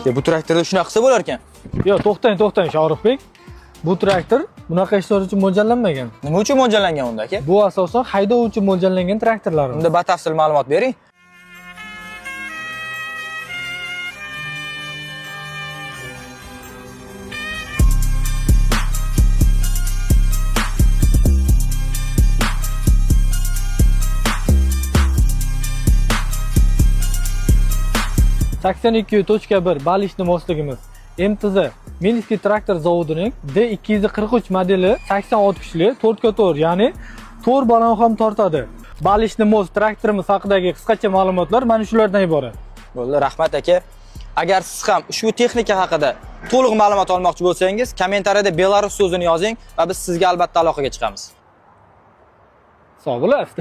Bu traktorda shunaqa qilsa bo'lar ekan. Yo'q, to'xtang, Shohrixbek. Bu traktor bunaqa ishlar uchun mo'ljallanmagan. Nima uchun mo'ljallangan unda aka? Bu asosan haydovchi uchun mo'ljallangan traktorlar. Unda batafsil ma'lumot bering. .1 balishli mosligimiz MTZ Minskiy traktor zavodining D243 modeli 86 kuchli 4x4, ya'ni 4 balon ham tortadi. Balishli most traktorimiz haqidagi qisqacha ma'lumotlar mana shulardan iborat. Bo'ldi, rahmat aka. Agar siz ham ushbu texnika haqida to'liq ma'lumot olmoqchi bo'lsangiz, kommentariyada Belarus so'zini yozing va biz sizga albatta aloqaga chiqamiz. Sog' bo'lasiz.